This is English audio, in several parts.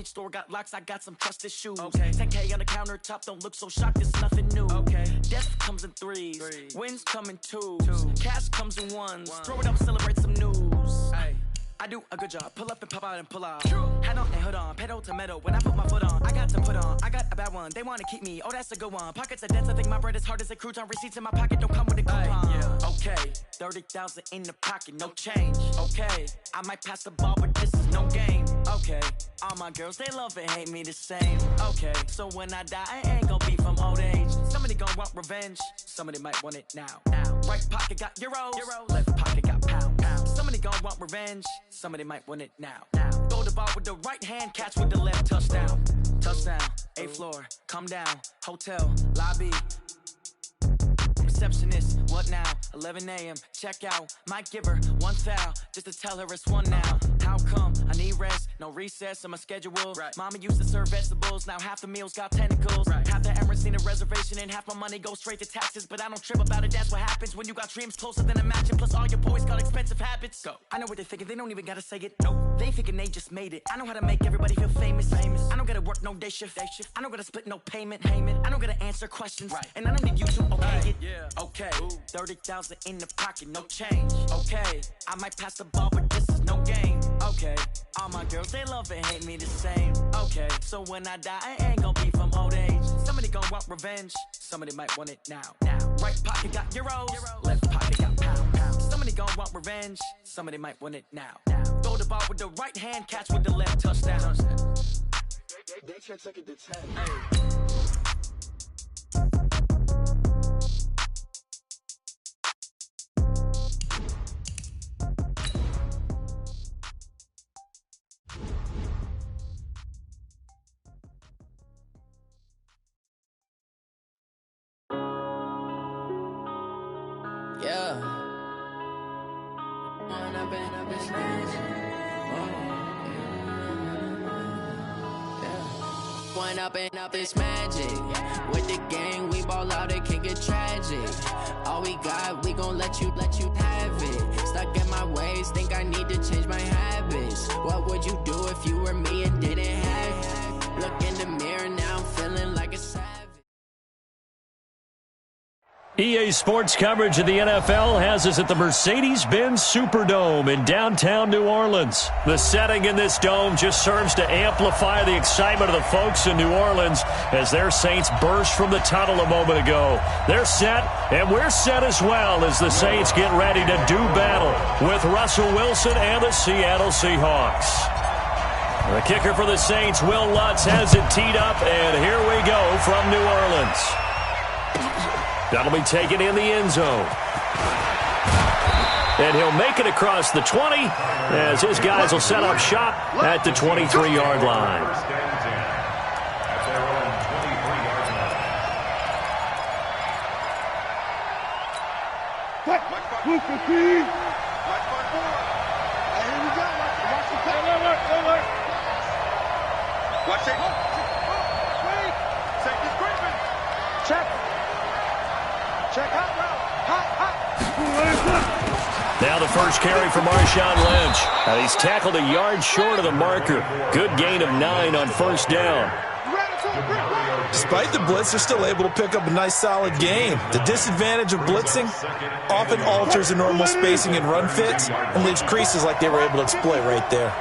each store got locks, I got some trusted shoes. 10K on the countertop, don't look so shocked, it's nothing new. Death comes in threes, wins come in twos, cash comes in ones. Throw it up, celebrate some news. I do a good job, pull up and pop out and pull out. Hat on and hood on, pedal to metal. When I put my foot on, I got to put on. I got a bad one, they wanna keep me. Oh, that's a good one. Pockets are dense, I think my bread is hard as a crouton. Receipts in my pocket don't come with a coupon. Okay, 30,000 in the pocket, no change. Okay, I might pass the ball, but this is no game. Okay, all my girls, they love and hate me the same. Okay, so when I die, I ain't gonna be from old age. Somebody gon' want revenge, somebody might want it now. Right pocket got euros, left pocket got pounds. Somebody gon' want revenge, somebody might want it now. Throw the ball with the right hand, catch with the left, touchdown. Touchdown, 8th floor, come down, hotel, lobby. Receptionist, what now? 11 a.m., check out. Might give her one foul, just to tell her it's one now. How come? I need rest, no recess in my schedule. Mama used to serve vegetables, now half the meals got tentacles. Half the Emirates need a reservation and half my money goes straight to taxes. But I don't trip about it, that's what happens when you got dreams closer than a match. And plus all your boys got expensive habits. Go. I know what they're thinking, they don't even gotta say it. Nope. They thinking they just made it. I know how to make everybody feel famous. I don't gotta work no day shift. I don't gotta split no payment. I don't gotta answer questions. And I don't need you to okay it. Okay, 30,000 in the pocket, no change. Okay, I might pass the ball, but this is no game. Okay, all my girls, they love and hate me the same. Okay, so when I die, I ain't gonna be from old age. Somebody gon' want revenge, somebody might want it now. Right pocket got euros, left pocket got pounds. Somebody gon' want revenge, somebody might want it now. Throw the ball with the right hand, catch with the left, touchdown. They took it to 10. Up this magic. With the gang, we ball out, it can get tragic. All we got, we gon' let you have it. Stuck in my ways, think I need to change my habits. What would you do if you were me and didn't have it? Look in the mirror, now I'm feeling like a savage. EA Sports coverage of the NFL has us at the Mercedes-Benz Superdome in downtown New Orleans. The setting in this dome just serves to amplify the excitement of the folks in New Orleans as their Saints burst from the tunnel a moment ago. They're set, and we're set as well as the Saints get ready to do battle with Russell Wilson and the Seattle Seahawks. The kicker for the Saints, Will Lutz, has it teed up, and here we go from New Orleans. That'll be taken in the end zone. And he'll make it across the 20 as his guys will set up shop at the 23-yard line. Watch it. Check. Check out, Now the first carry for Marshawn Lynch. He's tackled a yard short of the marker. Good gain of 9 on first down. Despite the blitz, they're still able to pick up a nice, solid gain. The disadvantage of blitzing often alters the normal spacing and run fits and leaves creases like they were able to exploit right there.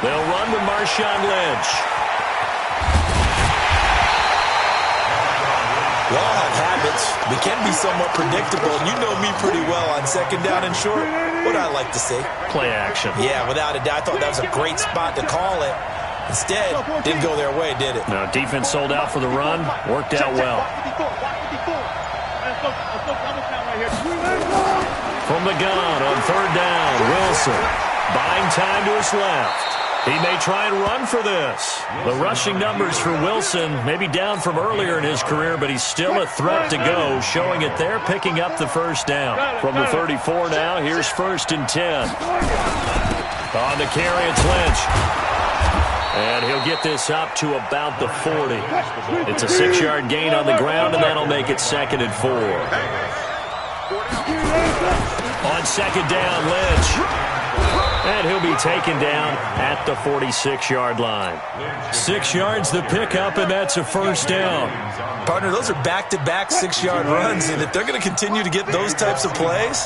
They'll run with Marshawn Lynch. We all have habits. We can be somewhat predictable. You know me pretty well on second down and short. What I like to say? Play action. Yeah, without a doubt. I thought that was a great spot to call it. Instead, didn't go their way, did it? No, defense sold out for the run. Worked out well. From the gun on third down, Wilson. Buying time to his left. He may try and run for this. The rushing numbers for Wilson may be down from earlier in his career, but he's still a threat to go, showing it there, picking up the first down. From the 34 now, here's 1st and 10. On the carry, it's Lynch. And he'll get this up to about the 40. It's a 6-yard gain on the ground, and that'll make it 2nd and 4. On second down, Lynch. And he'll be taken down at the 46-yard line. 6 yards the pickup, and that's a first down. Partner, those are back-to-back 6-yard runs, and if they're going to continue to get those types of plays,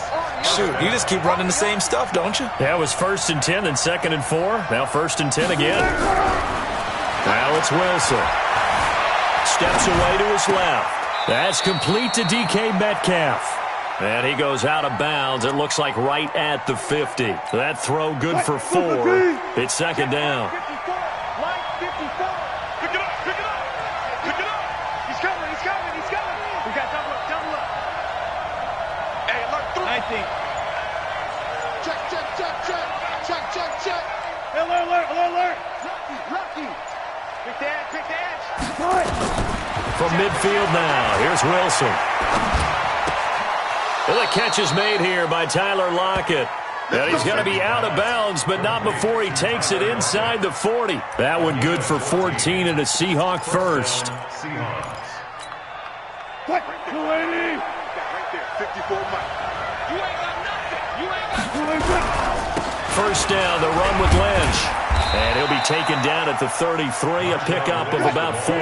shoot, you just keep running the same stuff, don't you? That was 1st and 10, then 2nd and 4. Now 1st and 10 again. Now it's Wilson. Steps away to his left. That's complete to DK Metcalf. And he goes out of bounds. It looks like right at the 50. That throw good for 4. It's 2nd down. 54. Line 54. Pick it up. Pick it up. Pick it up. He's coming. He's coming. He's coming. We got double up. Double up. Hey, look through. 19. Check, check, check, check. Check, check, check. Alert, alert, alert. Rocky. Pick the edge. Pick the edge. From midfield now, here's Wilson. Well, the catch is made here by Tyler Lockett. And he's going to be out of bounds, but not before he takes it inside the 40. That one good for 14 and a Seahawk first. What? 280. Right there. 54 Mike. You ain't got nothing. You ain't got First down, the run with Lynch. And he'll be taken down at the 33, a pickup of about 4.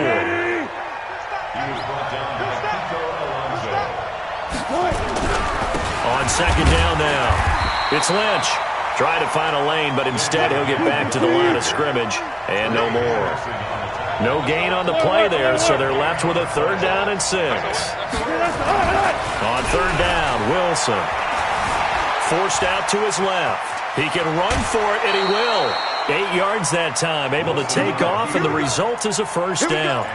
On 2nd down now, it's Lynch. Trying to find a lane, but instead he'll get back to the line of scrimmage. And no more. No gain on the play there, so they're left with a 3rd down and 6. On 3rd down, Wilson. Forced out to his left. He can run for it, and he will. 8 yards that time, able to take off, and the result is a first down.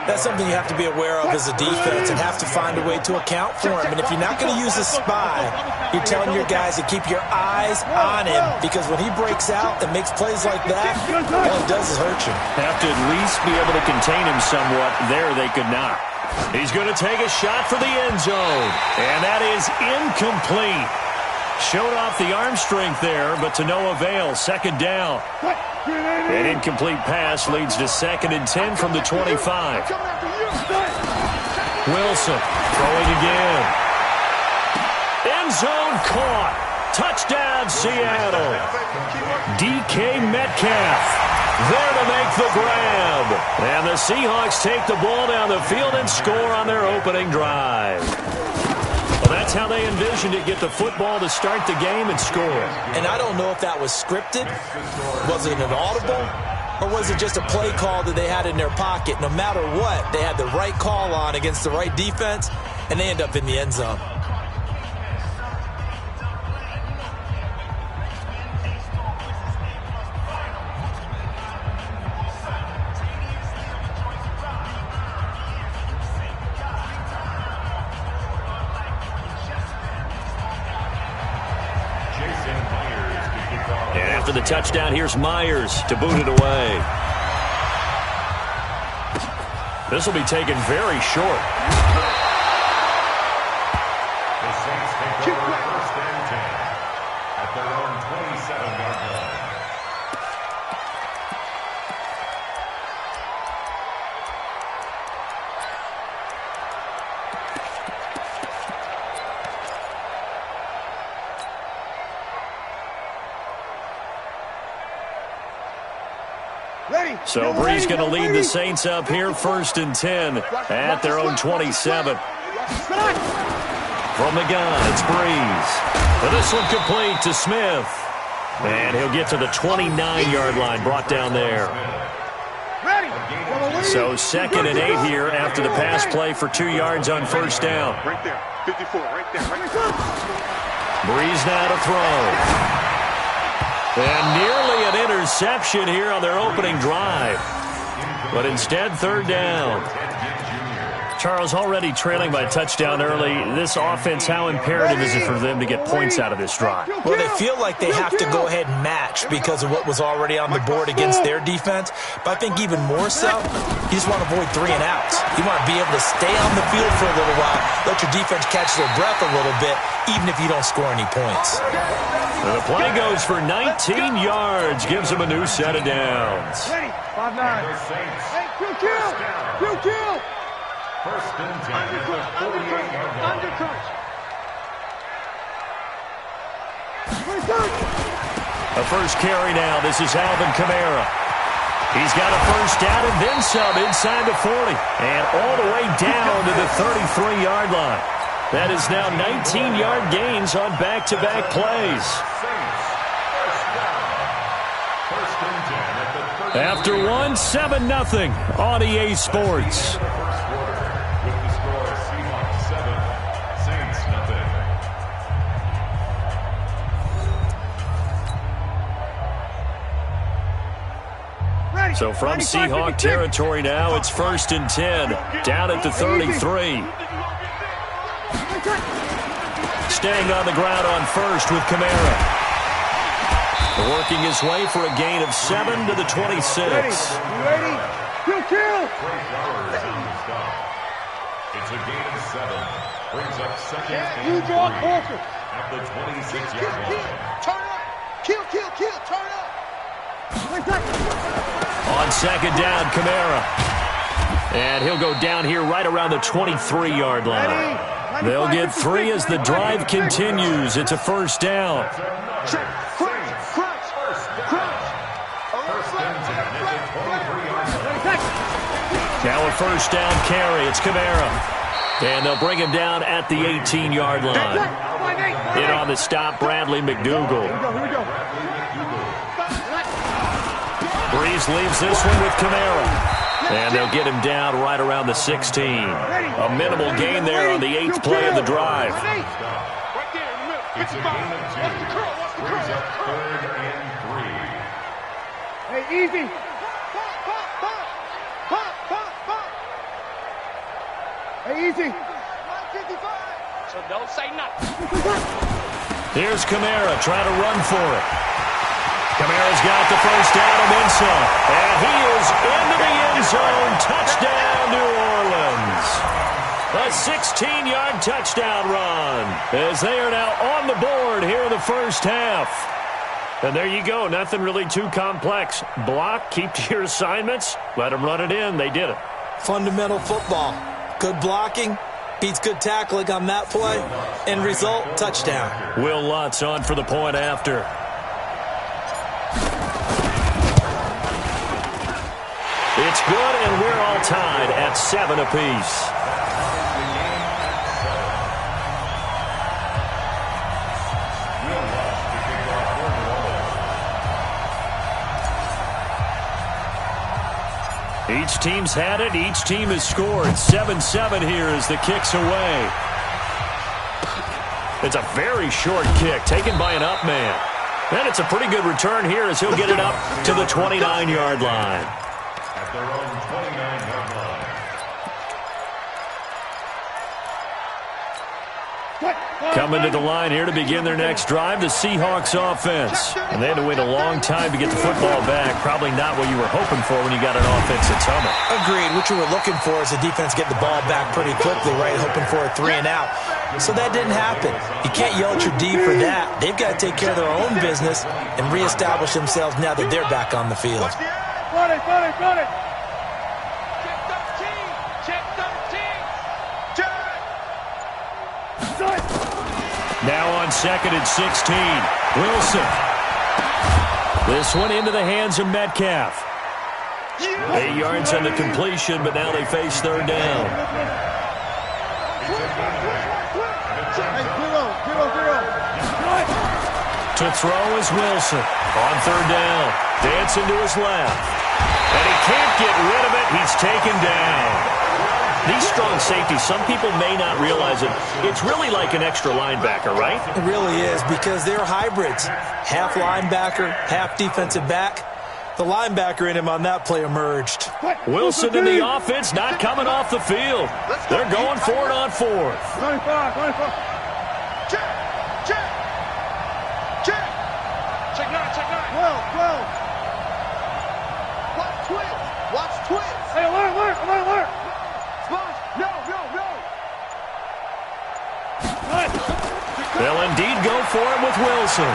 That's something you have to be aware of as a defense and have to find a way to account for him. And if you're not going to use a spy, you're telling your guys to keep your eyes on him, because when he breaks out and makes plays like that, all he does is hurt you. Have to at least be able to contain him somewhat. There they could not. He's going to take a shot for the end zone, and that is incomplete. Showed off the arm strength there, but to no avail. 2nd down. An incomplete pass leads to 2nd and 10 from the 25. Wilson throwing again. End zone caught. Touchdown, Seattle. DK Metcalf there to make the grab. And the Seahawks take the ball down the field and score on their opening drive. Well, that's how they envisioned it, get the football to start the game and score. And I don't know if that was scripted, was it an audible, or was it just a play call that they had in their pocket? No matter what, they had the right call on against the right defense, and they end up in the end zone. After the touchdown, here's Myers to boot it away. This will be taken very short. The Saints take over 1st and 10 at their own 27-yard line. So Brees going to lead the Saints up here, 1st and 10 at their own 27. From the gun, it's Brees. But this one complete to Smith. And he'll get to the 29-yard line, brought down there. So 2nd and 8 here after the pass play for 2 yards on 1st down. Right there. 54. Right there. Right there. Brees now to throw. And nearly an interception here on their opening drive. But instead, 3rd down. Charles, already trailing by touchdown early. This offense, how imperative is it for them to get points out of this drive? Well, they feel like they have to go ahead and match because of what was already on the board against their defense. But I think even more so, you just want to avoid 3 and outs. You want to be able to stay on the field for a little while, let your defense catch their breath a little bit, even if you don't score any points. And the play goes for 19 yards, gives them a new set of downs. 5-9. Hey, you kill! You kill! 1st and 10 at the 48-yard line. A first carry now. This is Alvin Kamara. He's got a first down and then some inside the 40. And all the way down to the 33-yard line. That is now 19-yard gains on back-to-back plays. After one, 7-0 on EA Sports. So from Seahawk territory now, it's 1st and 10, down at the 33. Staying on the ground on first with Kamara. Working his way for a gain of 7 to the 26. Ready? Kill! It's a gain of 7. Brings up second and You draw 3 closer. at the 26-yard line. Turn up. Kill. Turn up. On second down, Kamara. And he'll go down here right around the 23-yard line. They'll get 3 as the drive continues. It's a first down. Now a first down carry. It's Kamara. And they'll bring him down at the 18-yard line. In on the stop, Bradley McDougall. Here we go. Breeze leaves this one with Kamara. And they'll get him down right around the 16. A minimal gain there on the 8th play of the drive. It's a gain of 2. Brings up 3rd and 3. Hey, easy. Hey, easy. So don't say nothing. Here's Kamara trying to run for it. Kamara's got the first down and then some. And he is into the end zone. Touchdown, New Orleans. A 16-yard touchdown run as they are now on the board here in the first half. And there you go. Nothing really too complex. Block, keep to your assignments, let them run it in. They did it. Fundamental football. Good blocking beats good tackling on that play. End result, touchdown. Will Lutz on for the point after. It's good, and we're all tied at 7 apiece. Each team's had it. Each team has scored. 7-7 here as the kick's away. It's a very short kick taken by an up man. And it's a pretty good return here as he'll get it up to the 29-yard line. At their own 29-yard line. Coming to the line here to begin their next drive, the Seahawks offense. And they had to wait a long time to get the football back. Probably not what you were hoping for when you got an offense that's humming. Agreed. What you were looking for is the defense get the ball back pretty quickly, right? Hoping for a 3 and out. So that didn't happen. You can't yell at your D for that. They've got to take care of their own business and reestablish themselves now that they're back on the field. Got it. Check 13. Now on second and 16, Wilson. This one into the hands of Metcalf. 8 yards on the completion, but now they face third down. To throw is Wilson. On third down. Dancing to his left. And he can't get rid of it. He's taken down. These strong safeties, some people may not realize it. It's really like an extra linebacker, right? It really is, because they're hybrids. Half linebacker, half defensive back. The linebacker in him on that play emerged. Wilson in the offense not coming off the field. They're going for it on fourth. 25. Check 9. 12. Watch twins. Hey, alert. No. They'll indeed go for it with Wilson.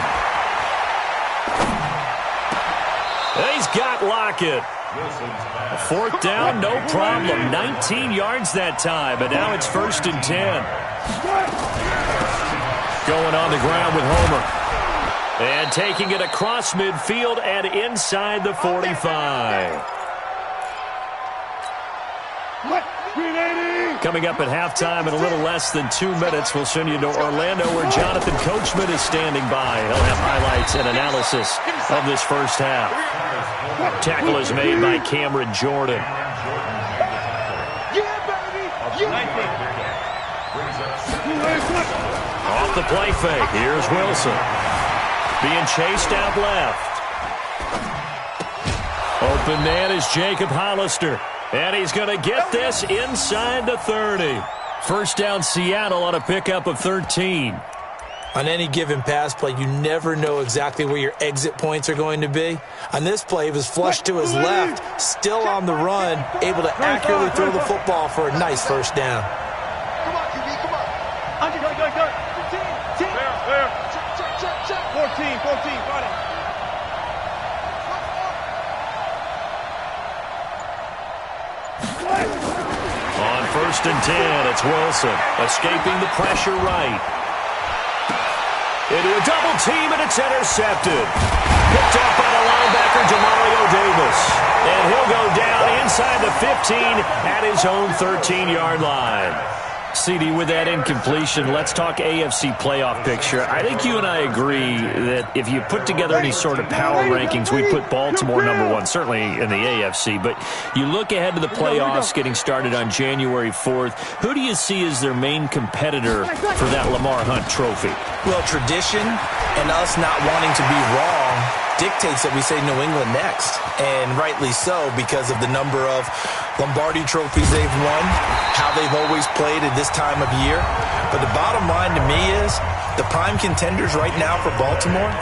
He's got Lockett. Fourth down, no problem. 19 yards that time, but now it's 1st and 10. Going on the ground with Homer. And taking it across midfield and inside the 45. Coming up at halftime in a little less than 2 minutes, we'll send you to Orlando where Jonathan Coachman is standing by. He'll have highlights and analysis of this first half. Tackle is made by Cameron Jordan. Off the play fake, here's Wilson. Being chased out left. Open man is Jacob Hollister. And he's going to get this inside the 30. First down Seattle on a pickup of 13. On any given pass play, you never know exactly where your exit points are going to be. On this play, he was flushed to his left, still on the run, able to accurately throw the football for a nice first down. Come on, QB, come on. Andre, go. 15. Where? Check. 14, got it. On first and 10, it's Wilson, escaping the pressure right. Into a double team, and it's intercepted. Picked up by the linebacker, Demario Davis. And he'll go down inside the 15 at his own 13-yard line. CD, with that incompletion, let's talk AFC playoff picture. I think you and I agree that if you put together any sort of power rankings, we'd put Baltimore number one, certainly in the AFC. But you look ahead to the playoffs getting started on January 4th. Who do you see as their main competitor for that Lamar Hunt trophy? Well, tradition and us not wanting to be wrong dictates that we say New England next. And rightly so, because of the number of Lombardi trophies they've won, how they've always played at this time of year. But the bottom line to me is the prime contenders right now for Baltimore,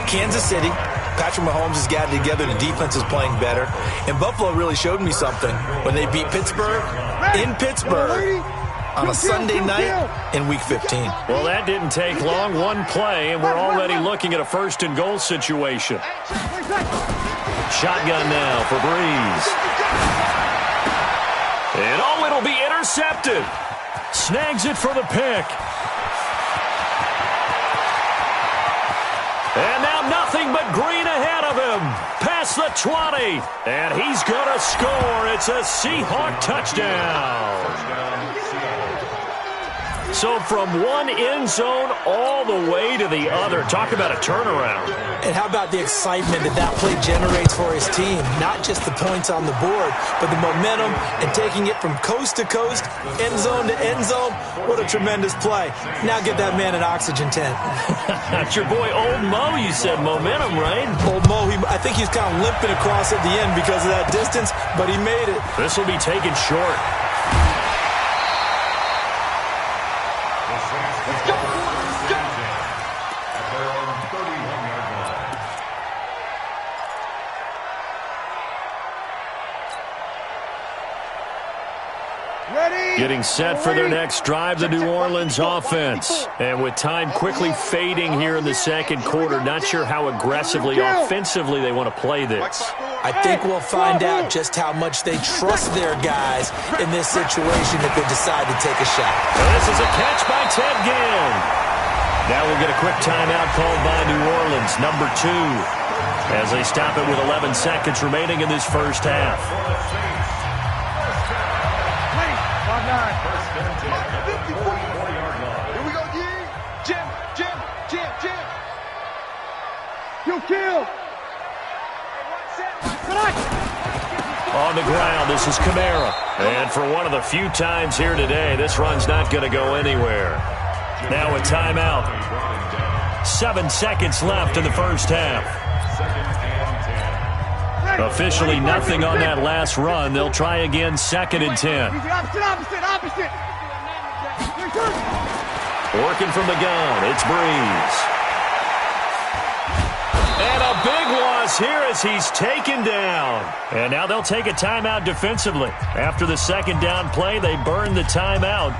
Kansas City. Patrick Mahomes has got it together. The defense is playing better. And Buffalo really showed me something when they beat Pittsburgh in Pittsburgh on a Sunday night in Week 15. Well, that didn't take long. One play, and we're already looking at a first-and-goal situation. Shotgun now for Breeze. And it'll be intercepted. Snags it for the pick. And now nothing but green ahead of him. Past the 20. And he's going to score. It's a Seahawk touchdown. So from one end zone all the way to the other. Talk about a turnaround. And how about the excitement that play generates for his team? Not just the points on the board, but the momentum and taking it from coast to coast, end zone to end zone. What a tremendous play. Now get that man an oxygen tent. That's your boy Old Mo, you said. Momentum, right? Old Mo, I think he's kind of limping across at the end because of that distance, but he made it. This will be taken short. Getting set for their next drive, the New Orleans offense. And with time quickly fading here in the second quarter, not sure how aggressively, offensively they want to play this. I think we'll find out just how much they trust their guys in this situation if they decide to take a shot. And this is a catch by Ted Ginn. Now we'll get a quick timeout called by New Orleans, number 2, as they stop it with 11 seconds remaining in this first half. Here we go, D. Jim. Kill. On the ground, this is Kamara. And for one of the few times here today, this run's not going to go anywhere. Now a timeout. 7 seconds left in the first half. Officially nothing on that last run. They'll try again, 2nd and 10. Opposite. Working from the gun, it's Breeze. And a big loss here as he's taken down. And now they'll take a timeout defensively. After the second down play, they burn the timeout,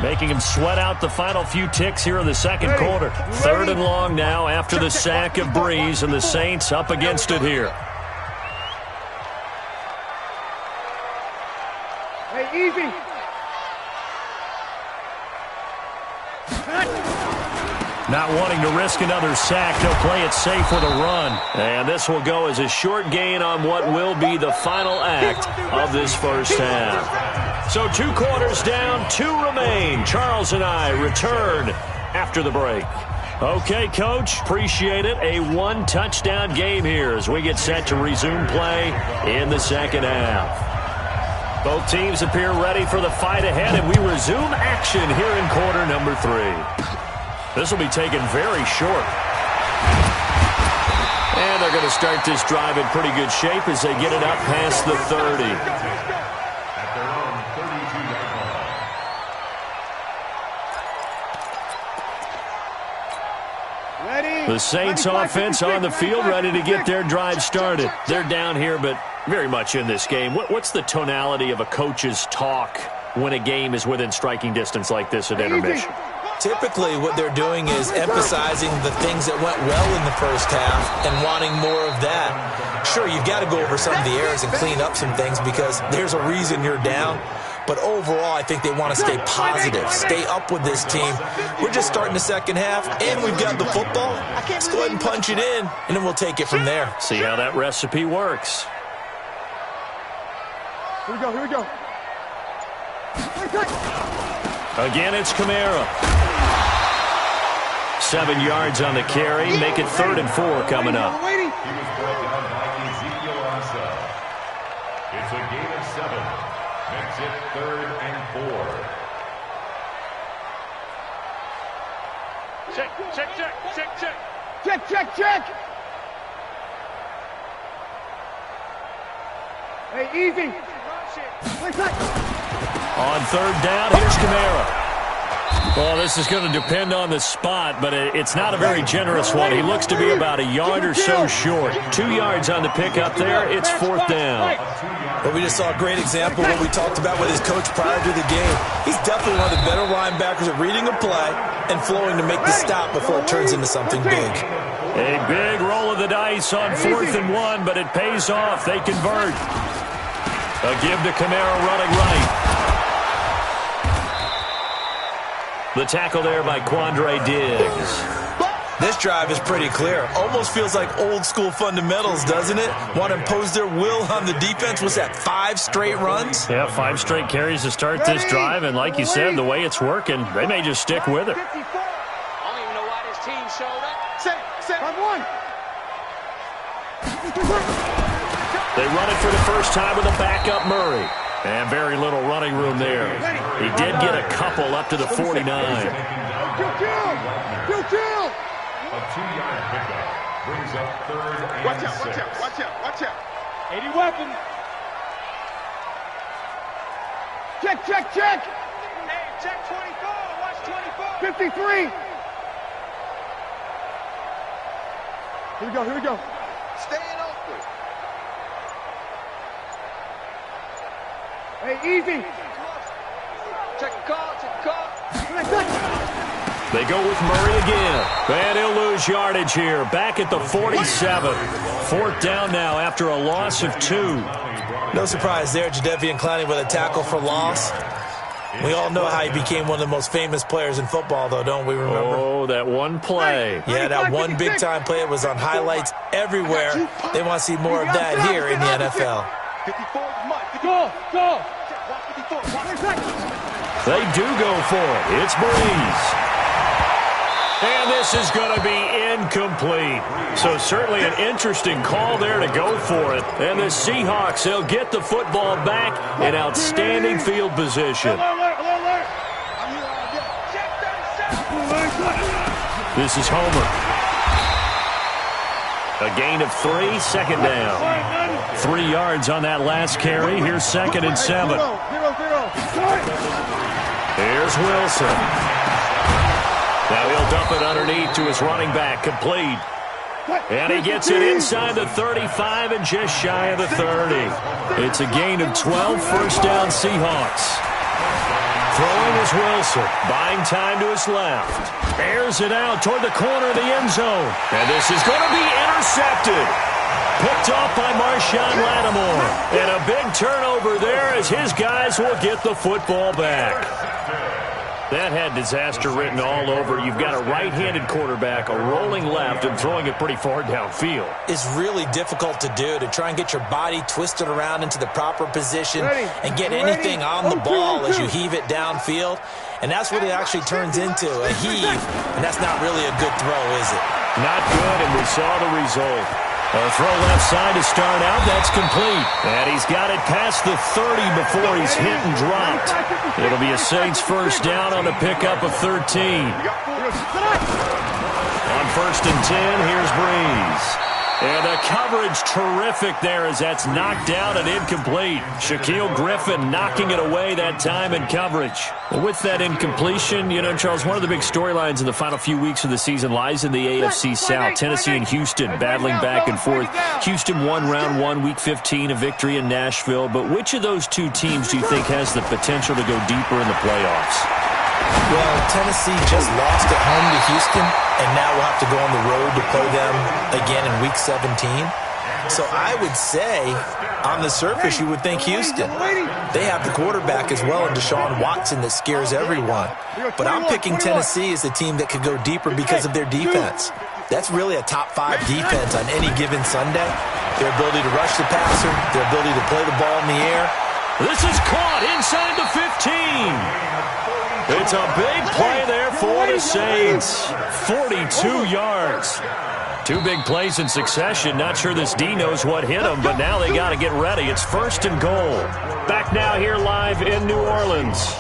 making him sweat out the final few ticks here in the second quarter. 3rd and long now after the sack of Breeze, and the Saints up against it here. Hey, easy. Not wanting to risk another sack, they'll play it safe with a run. And this will go as a short gain on what will be the final act of this first half. So 2 quarters down, 2 remain. Charles and I return after the break. Okay, Coach, appreciate it. A 1-touchdown game here as we get set to resume play in the second half. Both teams appear ready for the fight ahead, and we resume action here in quarter number 3. This will be taken very short. And they're going to start this drive in pretty good shape as they get it up past the 30. At their own 32-yard line. Ready. The Saints offense on the field, ready to get their drive started. They're down here, but very much in this game. What's the tonality of a coach's talk when a game is within striking distance like this at intermission? Typically, what they're doing is emphasizing the things that went well in the first half and wanting more of that. Sure, you've got to go over some of the errors and clean up some things because there's a reason you're down. But overall, I think they want to stay positive, stay up with this team. We're just starting the second half, and we've got the football. Let's go ahead and punch it in, and then we'll take it from there. See how that recipe works. Here we go, here we go. Again, it's Kamara. 7 yards on the carry. Make it 3rd and 4 coming up. He was brought down by Ezekiel Ansah. It's a gain of 7. Makes it 3rd and 4. Check, check, check, check, check. Check, check, check. Hey, easy. On 3rd down, here's Kamara. Well, this is going to depend on the spot, but it's not a very generous one. He looks to be about a yard or so short. 2 yards on the pickup there. It's 4th down. But we just saw a great example of what we talked about with his coach prior to the game. He's definitely one of the better linebackers at reading a play and flowing to make the stop before it turns into something big. A big roll of the dice on 4th and 1, but it pays off. They convert. A give to Kamara running right. The tackle there by Quandre Diggs. This drive is pretty clear. Almost feels like old school fundamentals, doesn't it? Want to impose their will on the defense. Was that 5 straight runs? Yeah, 5 straight carries to start this drive, and like you said, the way it's working, they may just stick with it. I don't even know why this team showed up. Set, 1. They run it for the first time with a backup Murray. And very little running room there. He did get a couple up to the 49. A 2-yard pickup brings up 3rd and 6. Watch out. 80 weapon. Check. Hey, check 24. Watch 24. 53. Here we go. Staying open. Hey, easy. Check call. They go with Murray again. And he'll lose yardage here. Back at the 47. 4th down now after a loss of 2. No surprise there, Jadeveon Clowney with a tackle for loss. We all know how he became one of the most famous players in football, though, don't we remember? Oh, that one play. Yeah, that one big-time play. It was on highlights everywhere. They want to see more of that here in the NFL. 54 is Mike. Go. They do go for it. It's Breeze. And this is going to be incomplete. So certainly an interesting call there to go for it. And the Seahawks, they'll get the football back in outstanding field position. This is Homer. A gain of 3, 2nd down. 3 yards on that last carry. Here's 2nd and 7. Here's Wilson. Now he'll dump it underneath to his running back, complete. And he gets it inside the 35 and just shy of the 30. It's a gain of 12, 1st down Seahawks. Throwing is Wilson, buying time to his left. Airs it out toward the corner of the end zone. And this is going to be intercepted. Picked off by Marshawn Lattimore. And a big turnover there as his guys will get the football back. That had disaster written all over. You've got a right-handed quarterback, a rolling left, and throwing it pretty far downfield. It's really difficult to do, to try and get your body twisted around into the proper position and get anything on the ball as you heave it downfield. And that's what it actually turns into, a heave. And that's not really a good throw, is it? Not good, and we saw the result. A throw left side to start out. That's complete. And he's got it past the 30 before he's hit and dropped. It'll be a Saints first down on the pickup of 13. On first and 10, here's Breeze. And the coverage terrific there as that's knocked down and incomplete. Shaquille Griffin knocking it away that time in coverage. Well, with that incompletion, you know, Charles, one of the big storylines in the final few weeks of the season lies in the AFC South. Tennessee and Houston battling back and forth. Houston won round 1, week 15, a victory in Nashville. But which of those two teams do you think has the potential to go deeper in the playoffs? Well, Tennessee just lost at home to Houston, and now we'll have to go on the road to play them again in week 17. So I would say, on the surface, you would think Houston. They have the quarterback as well in Deshaun Watson that scares everyone. But I'm picking Tennessee as a team that could go deeper because of their defense. That's really a top 5 defense on any given Sunday. Their ability to rush the passer, their ability to play the ball in the air. This is caught inside the 15. It's a big play there for the Saints. 42 yards. 2 big plays in succession. Not sure this D knows what hit him, but now they got to get ready. It's first and goal. Back now here live in New Orleans.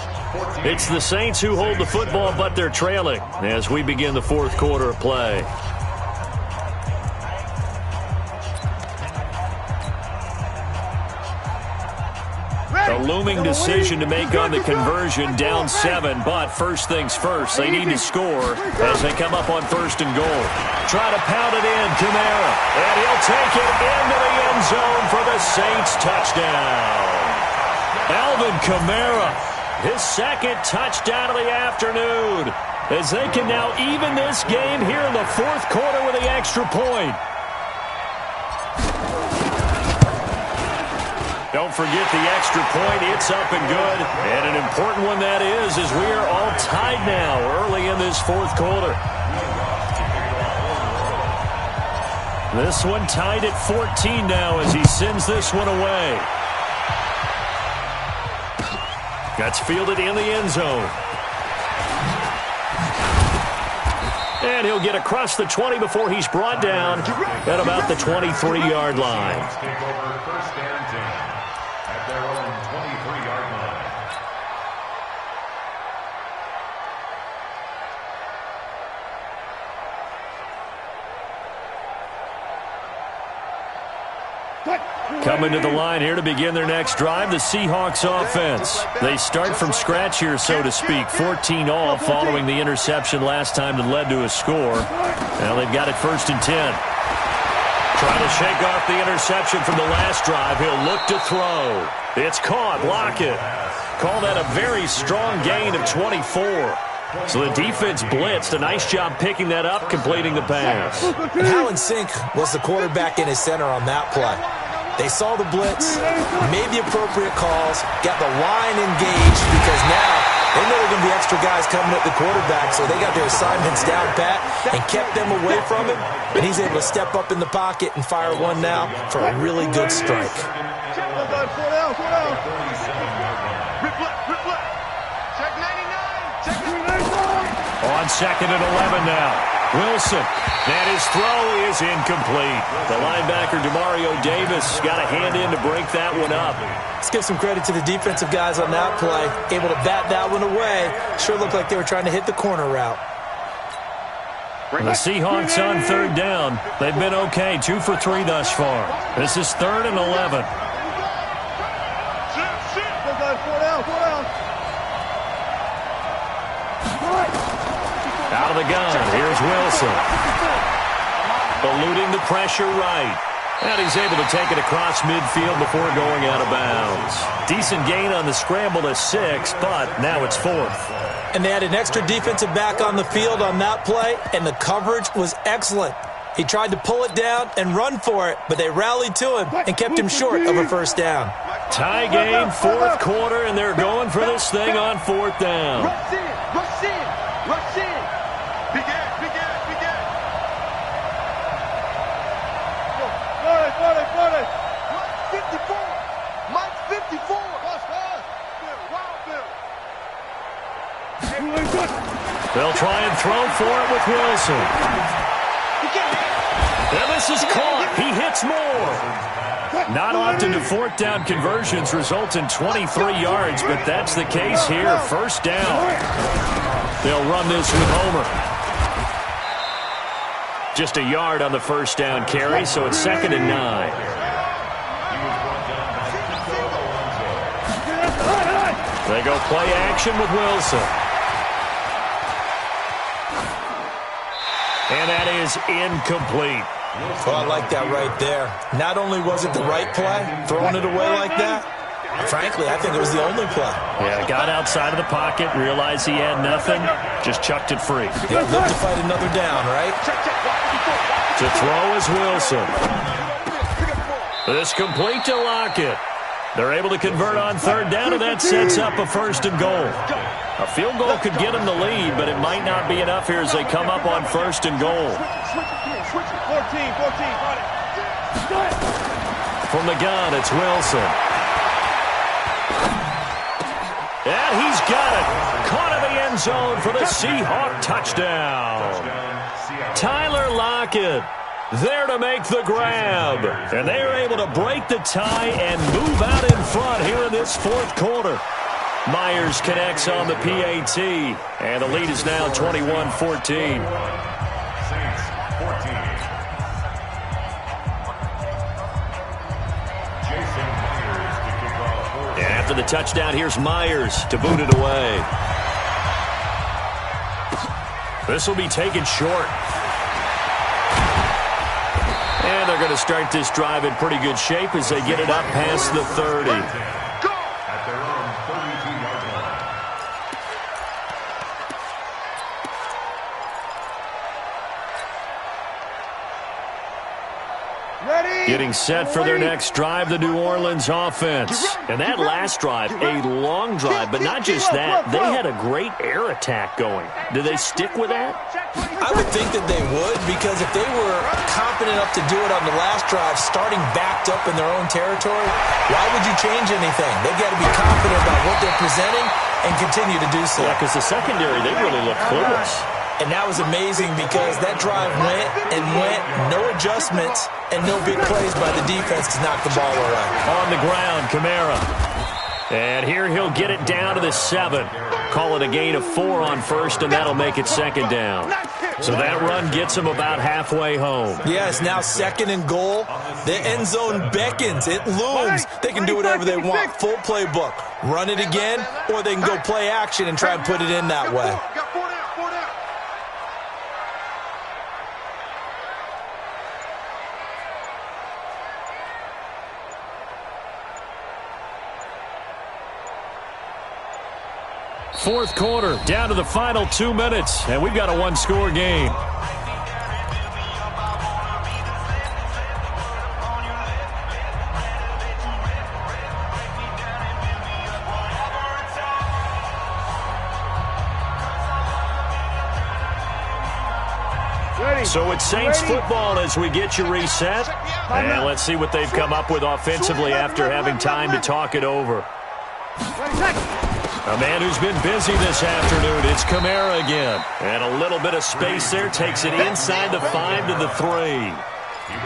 It's the Saints who hold the football, but they're trailing as we begin the fourth quarter of play. A looming decision to make on the conversion, down 7, but first things first, they need to score as they come up on first and goal. Try to pound it in, Kamara, and he'll take it into the end zone for the Saints touchdown. Alvin Kamara, his second touchdown of the afternoon, as they can now even this game here in the fourth quarter with the extra point. Don't forget the extra point. It's up and good. And an important one that is, as we are all tied now early in this fourth quarter. This one tied at 14 now as he sends this one away. That's fielded in the end zone. And he'll get across the 20 before he's brought down at about the 23-yard line. Take over first and 10 at their own 23-yard line. Coming to the line here to begin their next drive, the Seahawks offense. They start from scratch here, so to speak. 14 all following the interception last time that led to a score. Now they've got it first and 10. Trying to shake off the interception from the last drive. He'll look to throw. It's caught. Lockett. Call that a very strong gain of 24. So the defense blitzed. A nice job picking that up, completing the pass. And Howland Sink was the quarterback in his center on that play. They saw the blitz, made the appropriate calls, got the line engaged because now they know there are going to be extra guys coming at the quarterback, so they got their assignments down pat and kept them away from him, and he's able to step up in the pocket and fire one now for a really good strike. On second and 11 now. Wilson, and his throw is incomplete. The linebacker, Demario Davis, got a hand in to break that one up. Let's give some credit to the defensive guys on that play. Able to bat that one away. Sure looked like they were trying to hit the corner route. The Seahawks on third down. They've been okay, 2 for 3 thus far. This is third and 11. Out of the gun, here's Wilson. Eluding the pressure right. And he's able to take it across midfield before going out of bounds. Decent gain on the scramble to 6, but now it's 4th. And they had an extra defensive back on the field on that play, and the coverage was excellent. He tried to pull it down and run for it, but they rallied to him and kept him short of a first down. Tie game, fourth quarter, and they're going for this thing on fourth down. Rush in, rush in, rush in. Big ass, big ass, big ass. Go, 54. Mike's 54. They'll try and throw for it with Wilson. And this is caught. He hits more. Not often do fourth down conversions result in 23 yards, but that's the case here. First down. They'll run this with Homer. Just a yard on the first down carry, so it's 2nd and 9. They go play action with Wilson. And that is incomplete. Well, I like that right there. Not only was it the right play, throwing it away like that, frankly, I think it was the only play. Yeah, got outside of the pocket, realized he had nothing, just chucked it free. Yeah, live to fight another down, right? To throw is Wilson. This complete to Lockett. They're able to convert on third down, and that sets up a 1st and goal. A field goal could get them the lead, but it might not be enough here as they come up on 1st and goal. 14, got it. From the gun, it's Wilson. And he's got it. Caught in the end zone for the Seahawk touchdown. Tyler Lockett there to make the grab. And they are able to break the tie and move out in front here in this fourth quarter. Myers connects on the PAT, and the lead is now 21-14. After the touchdown, here's Myers to boot it away. This will be taken short. And they're going to start this drive in pretty good shape as they get it up past the 30. At their own 32-yard line. Getting set for their next drive, the New Orleans offense. And that last drive, a long drive, but not just that. They had a great air attack going. Do they stick with that? I would think that they would, because if they were confident enough to do it on the last drive, starting backed up in their own territory, why would you change anything? They've got to be confident about what they're presenting and continue to do so. Yeah, because the secondary, they really look clueless. And that was amazing because that drive went and went, no adjustments, and no big plays by the defense to knock the ball away. On the ground, Kamara. And here he'll get it down to the 7. Call it a gain of 4 on first, and that'll make it 2nd down. So that run gets him about halfway home. Yeah, it's now 2nd and goal. The end zone beckons. It looms. They can do whatever they want. Full playbook. Run it again, or they can go play action and try and put it in that way. Fourth quarter, down to the final 2 minutes, and we've got a one-score game. So it's Saints football as we get you reset. And let's see what they've come up with offensively after having time to talk it over. A man who's been busy this afternoon, it's Kamara again. And a little bit of space there, takes it inside the 5 to the 3.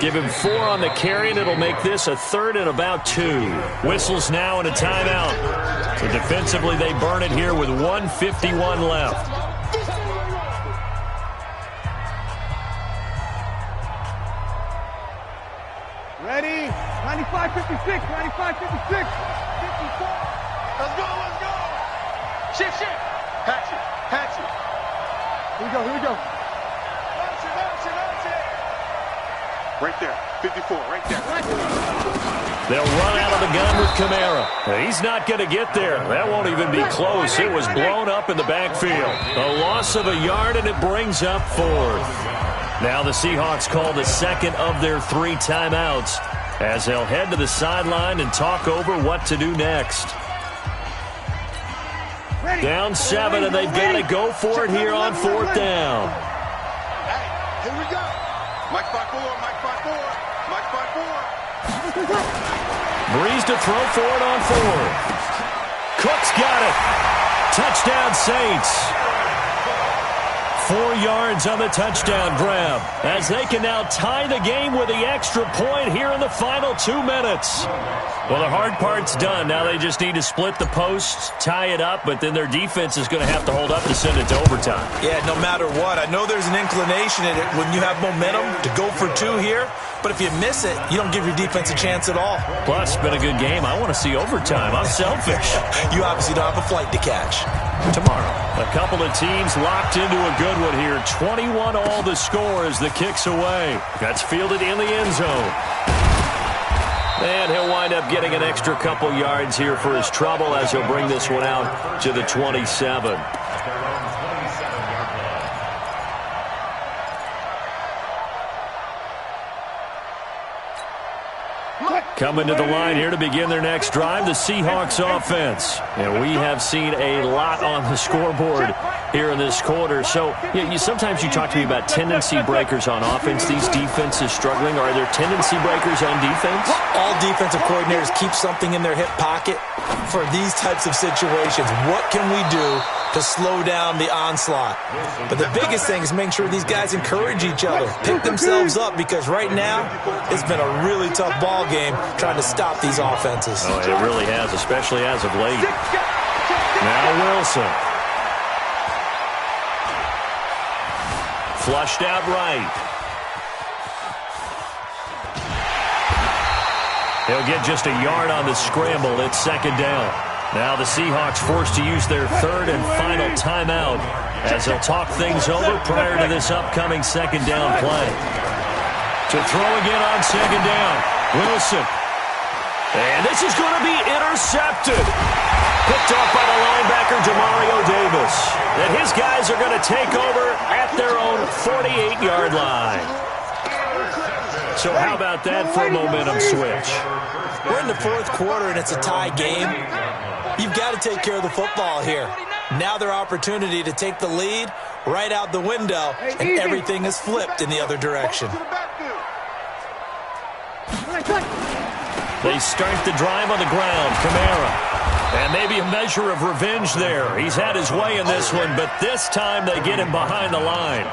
Give him 4 on the carry, and it'll make this a 3rd and about 2. Whistles now and a timeout. So defensively, they burn it here with 1:51 left. Ready? 95, 56, 95, 56. 54. Let's go, let's go. Shift. Hatch it. Here we go. Launch it. Right there. 54, right there. They'll run out of the gun with Kamara. He's not going to get there. That won't even be close. It was blown up in the backfield. A loss of a yard, and it brings up 4th. Now the Seahawks call the second of their 3 timeouts as they'll head to the sideline and talk over what to do next. Down 7, and they've got to go for it here on 4th down. Hey, here we go. Mike 5-4, Mike 5-4, Mike 5-4. Breeze to throw for it on 4th. Cook's got it. Touchdown Saints. 4 yards on the touchdown grab as they can now tie the game with the extra point here in the final 2 minutes. Well, the hard part's done. Now they just need to split the posts, tie it up, but then their defense is going to have to hold up to send it to overtime. Yeah, no matter what. I know there's an inclination in it when you have momentum to go for 2 here, but if you miss it, you don't give your defense a chance at all. Plus, it's been a good game. I want to see overtime. I'm selfish. You obviously don't have a flight to catch. Tomorrow, a couple of teams locked into a good one here. 21 all the score as the kick's away. That's fielded in the end zone. And he'll wind up getting an extra couple yards here for his trouble as he'll bring this one out to the 27. Coming to the line here to begin their next drive, the Seahawks offense. And we have seen a lot on the scoreboard here in this quarter. So sometimes you talk to me about tendency breakers on offense. These defenses struggling. Are there tendency breakers on defense? All defensive coordinators keep something in their hip pocket for these types of situations. What can we do to slow down the onslaught? But the biggest thing is making sure these guys encourage each other, pick themselves up, because right now it's been a really tough ball game trying to stop these offenses. Oh, it really has, especially as of late. Now Wilson. Flushed out right. He'll get just a yard on the scramble. It's 2nd down. Now the Seahawks forced to use their 3rd and final timeout as they'll talk things over prior to this upcoming 2nd down play. To throw again on 2nd down. Wilson. And this is going to be intercepted. Picked off by the linebacker, Demario Davis. And his guys are going to take over at their own 48-yard line. So how about that for a momentum switch? We're in the 4th quarter, and it's a tie game. You've got to take care of the football here. Now their opportunity to take the lead right out the window, and everything is flipped in the other direction. They start the drive on the ground. Kamara. And maybe a measure of revenge there. He's had his way in this one, but this time they get him behind the line.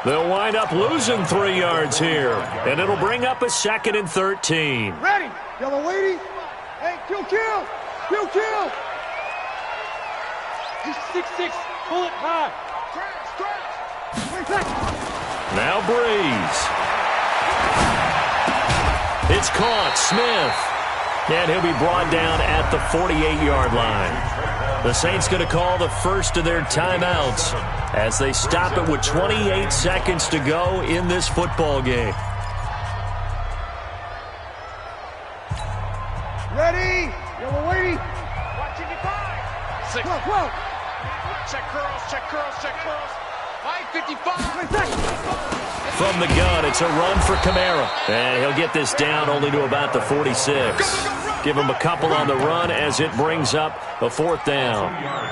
They'll wind up losing 3 yards here, and it'll bring up a 2nd and 13. Ready? Yellow lady. Hey, kill. He's 6'6". Pull it high. Now Breeze. It's caught. Smith. And he'll be brought down at the 48-yard line. The Saints going to call the first of their timeouts as they stop it with 28 seconds to go in this football game. Ready? Yellow lady. Watching it by. 6. Whoa. Check curls. 5:55. From the gun, it's a run for Kamara. And he'll get this down only to about the 46. Give him a couple on the run as it brings up a 4th down.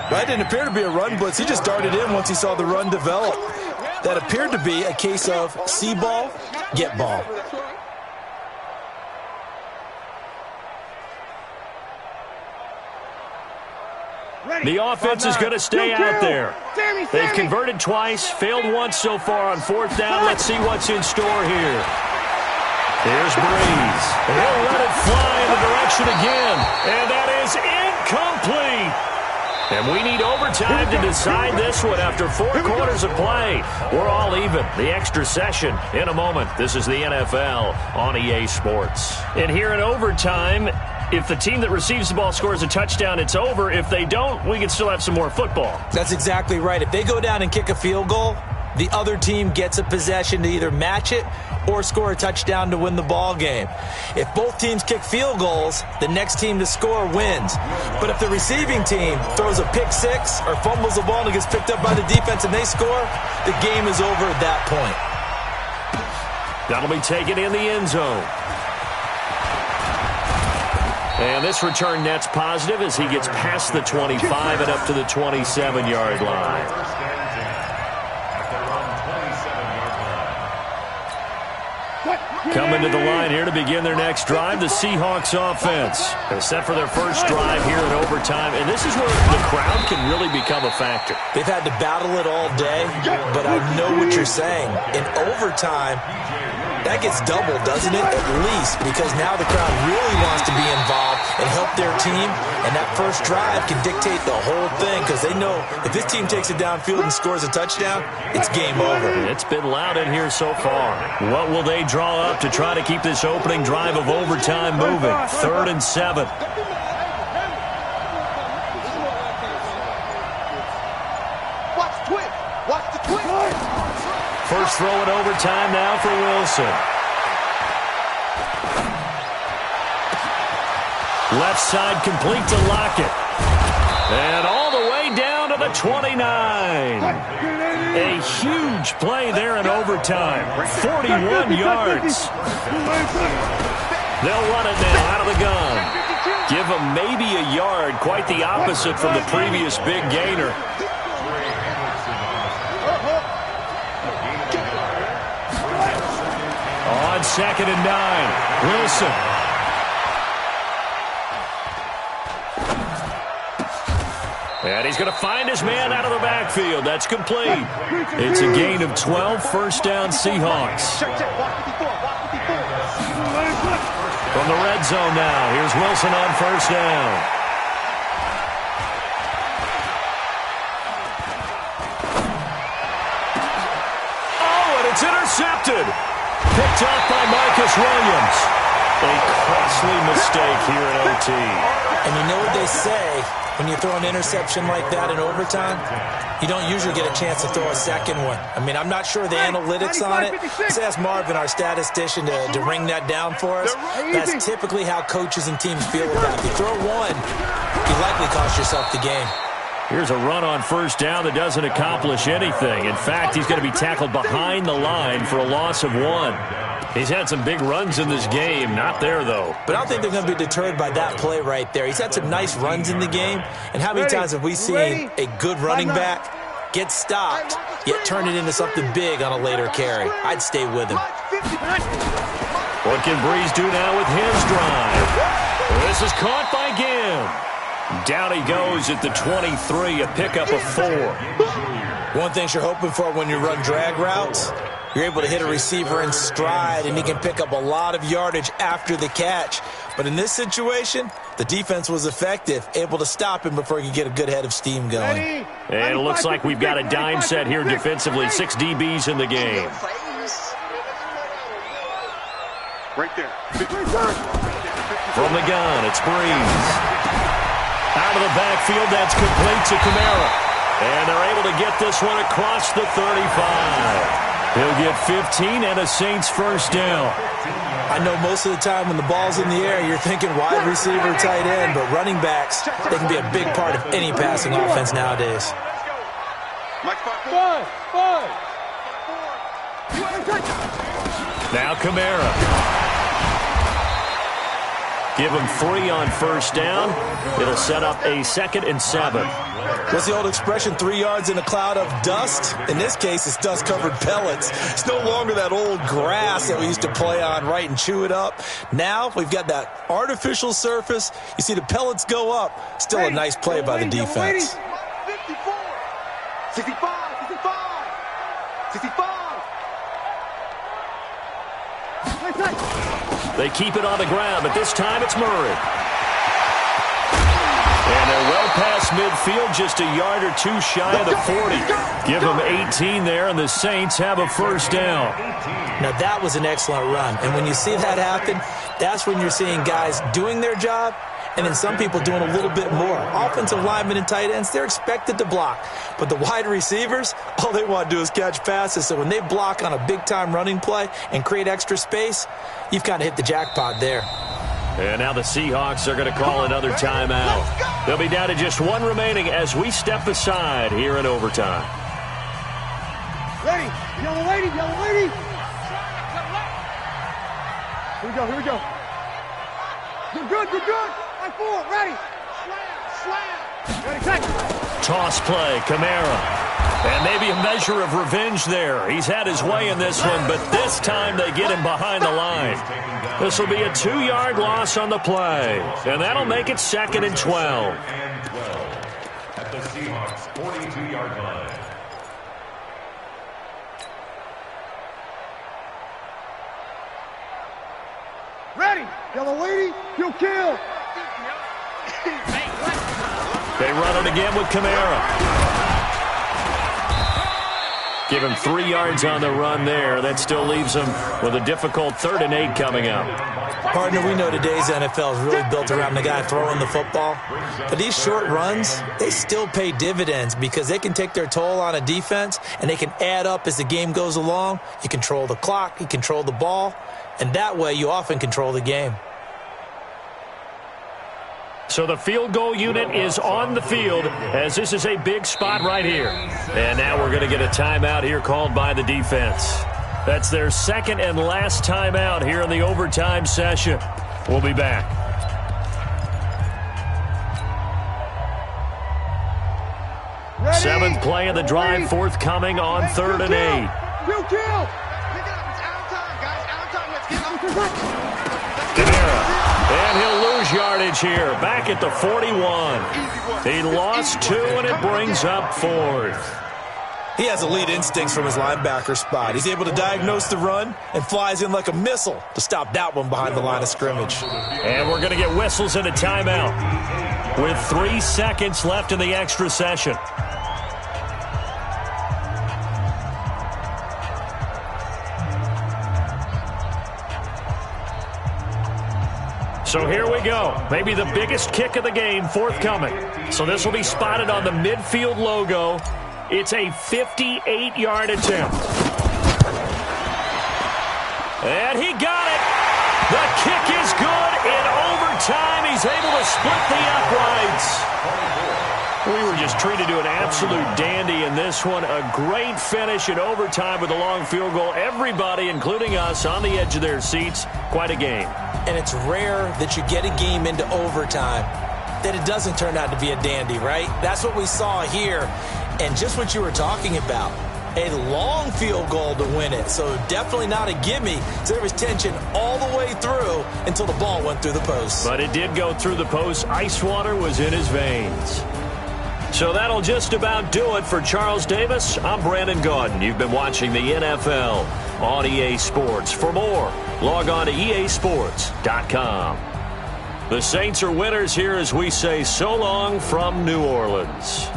That didn't appear to be a run blitz. He just darted in once he saw the run develop. That appeared to be a case of see ball, get ball. The offense is going to stay out there. They've converted twice, failed once so far on 4th down. Let's see what's in store here. Here's Breeze. And he'll let it fly in the direction again. And that is incomplete. And we need overtime to decide this one after 4 quarters of play. We're all even. The extra session in a moment. This is the NFL on EA Sports. And here in overtime, if the team that receives the ball scores a touchdown, it's over. If they don't, we can still have some more football. That's exactly right. If they go down and kick a field goal, the other team gets a possession to either match it or score a touchdown to win the ball game. If both teams kick field goals, the next team to score wins. But if the receiving team throws a pick six or fumbles the ball and it gets picked up by the defense and they score, the game is over at that point. That'll be taken in the end zone. And this return net's positive as he gets past the 25 and up to the 27-yard line. Coming to the line here to begin their next drive, the Seahawks offense. They're set for their first drive here in overtime, and this is where the crowd can really become a factor. They've had to battle it all day, but I know what you're saying. In overtime, that gets doubled, doesn't it? At least, because now the crowd really wants to be involved and help their team, and that first drive can dictate the whole thing because they know if this team takes it downfield and scores a touchdown, it's game over. It's been loud in here so far. What will they draw up to try to keep this opening drive of overtime moving? 3rd and 7. Watch the twist. Watch the twist. First throw in overtime now for Wilson. Left side complete to Lockett. And all the way down to the 29. A huge play there in overtime. 41 yards. They'll run it now out of the gun. Give them maybe a yard. Quite the opposite from the previous big gainer. On 2nd and 9. Wilson. And he's going to find his man out of the backfield. That's complete. It's a gain of 12, first down Seahawks. From the red zone now, here's Wilson on first down. Oh, and it's intercepted. Picked off by Marcus Williams. A costly mistake here in OT. And you know what they say, when you throw an interception like that in overtime, you don't usually get a chance to throw a second one. I mean, I'm not sure the analytics on it. Let's ask Marvin, our statistician, to ring that down for us. That's typically how coaches and teams feel about it. You throw one, you likely cost yourself the game. Here's a run on first down that doesn't accomplish anything. In fact, he's going to be tackled behind the line for a loss of 1. He's had some big runs in this game. Not there, though. But I don't think they're going to be deterred by that play right there. He's had some nice runs in the game. And how many times have we seen a good running back get stopped, yet turn it into something big on a later carry? I'd stay with him. What can Breeze do now with his drive? This is caught by Gim. Down he goes at the 23, a pickup of 4. One thing you're hoping for when you run drag routes, you're able to hit a receiver in stride, and he can pick up a lot of yardage after the catch. But in this situation, the defense was effective, able to stop him before he could get a good head of steam going. And it looks like we've got a dime set here defensively. 6 DBs in the game. Right there. From the gun, it's Breeze. Out of the backfield, that's complete to Kamara. And they're able to get this one across the 35. He'll get 15 and a Saints first down. I know most of the time when the ball's in the air, you're thinking wide receiver, tight end, but running backs, they can be a big part of any passing offense nowadays. Now Kamara. Give him 3 on first down. It'll set up a 2nd and 7. What's the old expression, 3 yards in a cloud of dust? In this case, it's dust-covered pellets. It's no longer that old grass that we used to play on, right, and chew it up. Now we've got that artificial surface. You see the pellets go up. Still a nice play by the defense. 54, 65, 65. They keep it on the ground, but this time it's Murray. And they're well past midfield, just a yard or 2 shy of the 40. Give them 18 there, and the Saints have a first down. Now, that was an excellent run. And when you see that happen, that's when you're seeing guys doing their job, and then some people doing a little bit more. Offensive linemen and tight ends, they're expected to block. But the wide receivers, all they want to do is catch passes. So when they block on a big-time running play and create extra space, you've kind of hit the jackpot there. And now the Seahawks are going to call another timeout. They'll be down to just 1 remaining as we step aside here in overtime. Ready, yellow lady, yellow lady. Here we go, here we go. You're good, you're good. Line 4, ready. Slam. Ready, take. Toss play, Kamara. And maybe a measure of revenge there. He's had his way in this one, but this time they get him behind the line. This will be a 2-yard loss on the play, and that'll make it 2nd and 12. At the Seahawks 42-yard line. Ready. Yellow lady, you kill. They run it again with Kamara. Give him 3 yards on the run there. That still leaves him with a difficult 3rd and 8 coming up. Partner, we know today's NFL is really built around the guy throwing the football. But these short runs, they still pay dividends because they can take their toll on a defense and they can add up as the game goes along. You control the clock, you control the ball, and that way you often control the game. So the field goal unit is on the field as this is a big spot right here. And now we're going to get a timeout here called by the defense. That's their 2nd and last timeout here in the overtime session. We'll be back. Ready. 7th play of the drive forthcoming on 3rd and 8. You kill. Kamara. And he'll lose yardage here. Back at the 41. He lost 2, and it brings up 4th. He has elite instincts from his linebacker spot. He's able to diagnose the run and flies in like a missile to stop that one behind the line of scrimmage. And we're going to get whistles and a timeout with 3 seconds left in the extra session. So here we go. Maybe the biggest kick of the game forthcoming. So this will be spotted on the midfield logo. It's a 58-yard attempt. And he got it. The kick is good. In overtime, he's able to split the uprights. We were just treated to an absolute dandy in this one. A great finish in overtime with a long field goal. Everybody, including us, on the edge of their seats. Quite a game. And it's rare that you get a game into overtime that it doesn't turn out to be a dandy, right? That's what we saw here. And just what you were talking about, a long field goal to win it. So definitely not a gimme. So there was tension all the way through until the ball went through the post. But it did go through the post. Ice water was in his veins. So that'll just about do it for Charles Davis. I'm Brandon Gaudin. You've been watching the NFL on EA Sports. For more, log on to easports.com. The Saints are winners here as we say so long from New Orleans.